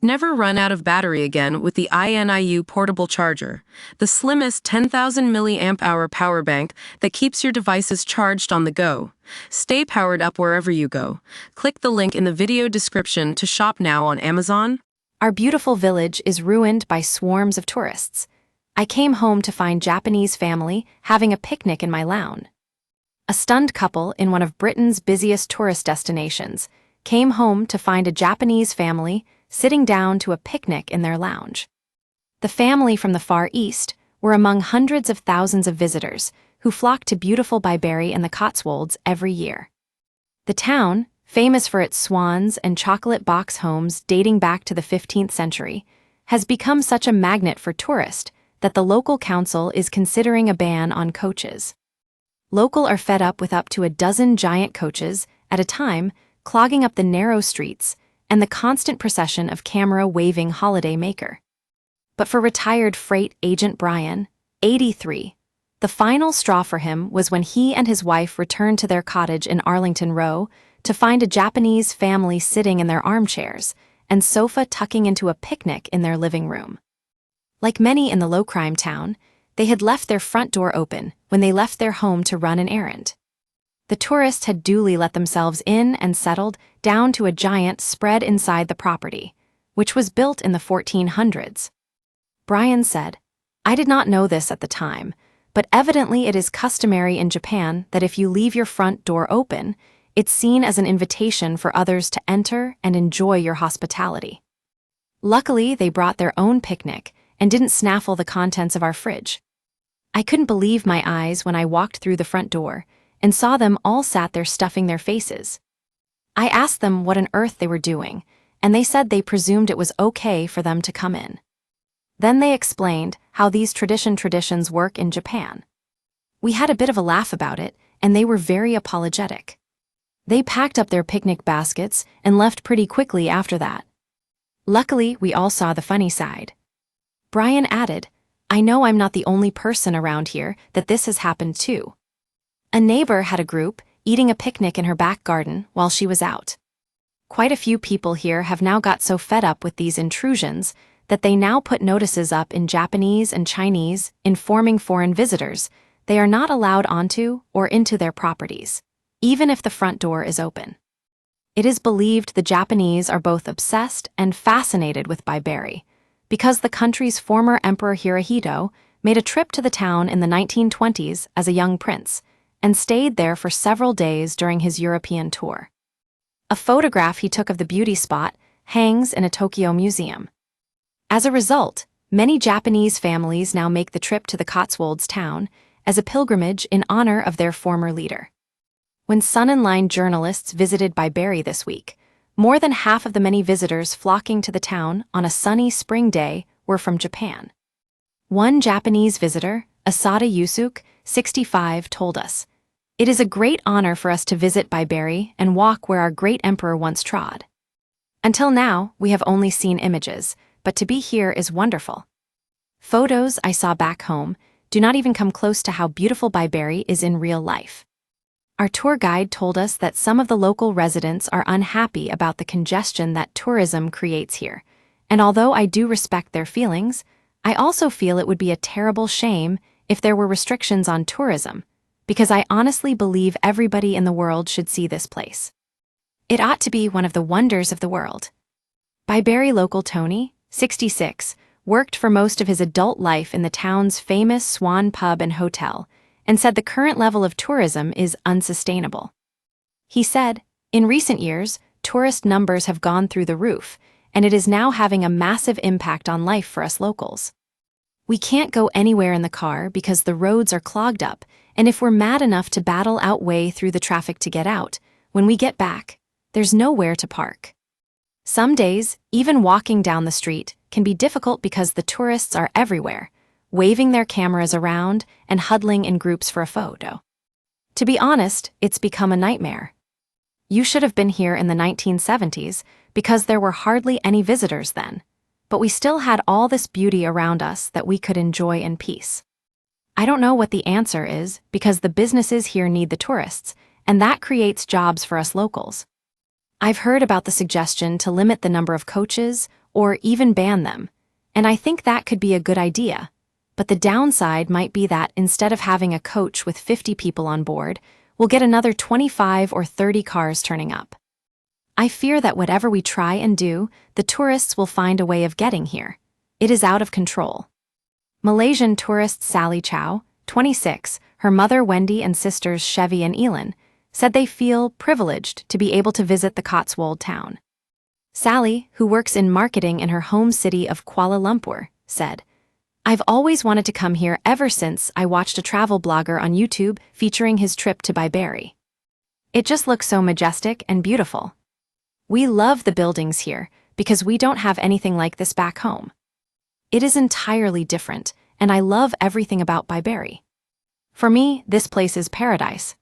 Never run out of battery again with the INIU portable charger, the slimmest 10,000 milliamp hour power bank that keeps your devices charged on the go. Stay powered up wherever you go. Click the link in the video description to shop now on Amazon. Our beautiful village is ruined by swarms of tourists. I came home to find Japanese family having a picnic in my lounge. A stunned couple in one of Britain's busiest tourist destinations came home to find a Japanese family sitting down to a picnic in their lounge. The family from the Far East were among hundreds of thousands of visitors who flock to beautiful Byberry in the Cotswolds every year. The town, famous for its swans and chocolate box homes dating back to the 15th century, has become such a magnet for tourists that the local council is considering a ban on coaches. Local are fed up with up to a dozen giant coaches at a time clogging up the narrow streets and the constant procession of camera-waving holiday maker. But for retired freight agent Brian, 83, the final straw for him was when he and his wife returned to their cottage in Arlington Row to find a Japanese family sitting in their armchairs and sofa tucking into a picnic in their living room. Like many in the low-crime town, they had left their front door open when they left their home to run an errand. The tourists had duly let themselves in and settled down to a giant spread inside the property, which was built in the 1400s. Brian said, "I did not know this at the time, but evidently it is customary in Japan that if you leave your front door open, it's seen as an invitation for others to enter and enjoy your hospitality." Luckily, they brought their own picnic and didn't snaffle the contents of our fridge. I couldn't believe my eyes when I walked through the front door and saw them all sat there stuffing their faces. I asked them what on earth they were doing, and they said they presumed it was okay for them to come in. Then they explained how these traditions work in Japan. We had a bit of a laugh about it, and they were very apologetic. They packed up their picnic baskets and left pretty quickly after that. Luckily, we all saw the funny side. Brian added, "I know I'm not the only person around here that this has happened to." A neighbor had a group eating a picnic in her back garden while she was out. Quite a few people here have now got so fed up with these intrusions that they now put notices up in Japanese and Chinese informing foreign visitors they are not allowed onto or into their properties, even if the front door is open. It is believed the Japanese are both obsessed and fascinated with Byberry, because the country's former Emperor Hirohito made a trip to the town in the 1920s as a young prince, and stayed there for several days during his European tour. A photograph he took of the beauty spot hangs in a Tokyo museum. As a result, many Japanese families now make the trip to the Cotswolds town as a pilgrimage in honor of their former leader. When Sun and Line journalists visited Byberry this week, more than half of the many visitors flocking to the town on a sunny spring day were from Japan. One Japanese visitor, Asada Yusuke, 65, told us, "It is a great honor for us to visit Byberry and walk where our great emperor once trod. Until now, we have only seen images, but to be here is wonderful. Photos I saw back home do not even come close to how beautiful Byberry is in real life." Our tour guide told us that some of the local residents are unhappy about the congestion that tourism creates here, and although I do respect their feelings, I also feel it would be a terrible shame if there were restrictions on tourism, because I honestly believe everybody in the world should see this place. It ought to be one of the wonders of the world. Byberry local Tony, 66, worked for most of his adult life in the town's famous Swan Pub and Hotel, and said the current level of tourism is unsustainable. He said, "In recent years, tourist numbers have gone through the roof, and it is now having a massive impact on life for us locals. We can't go anywhere in the car because the roads are clogged up, and if we're mad enough to battle our way through the traffic to get out, when we get back, there's nowhere to park. Some days, even walking down the street can be difficult because the tourists are everywhere, waving their cameras around and huddling in groups for a photo. To be honest, it's become a nightmare. You should have been here in the 1970s because there were hardly any visitors then, but we still had all this beauty around us that we could enjoy in peace. I don't know what the answer is because the businesses here need the tourists, and that creates jobs for us locals. I've heard about the suggestion to limit the number of coaches or even ban them. And I think that could be a good idea. But the downside might be that instead of having a coach with 50 people on board, we'll get another 25 or 30 cars turning up. I fear that whatever we try and do, the tourists will find a way of getting here. It is out of control. Malaysian tourist Sally Chow, 26, her mother Wendy and sisters Chevy and Elin, said they feel privileged to be able to visit the Cotswold town. Sally, who works in marketing in her home city of Kuala Lumpur, said, "I've always wanted to come here ever since I watched a travel blogger on YouTube featuring his trip to Baibari. It just looks so majestic and beautiful. We love the buildings here because we don't have anything like this back home. It is entirely different, and I love everything about Baibari. For me, this place is paradise."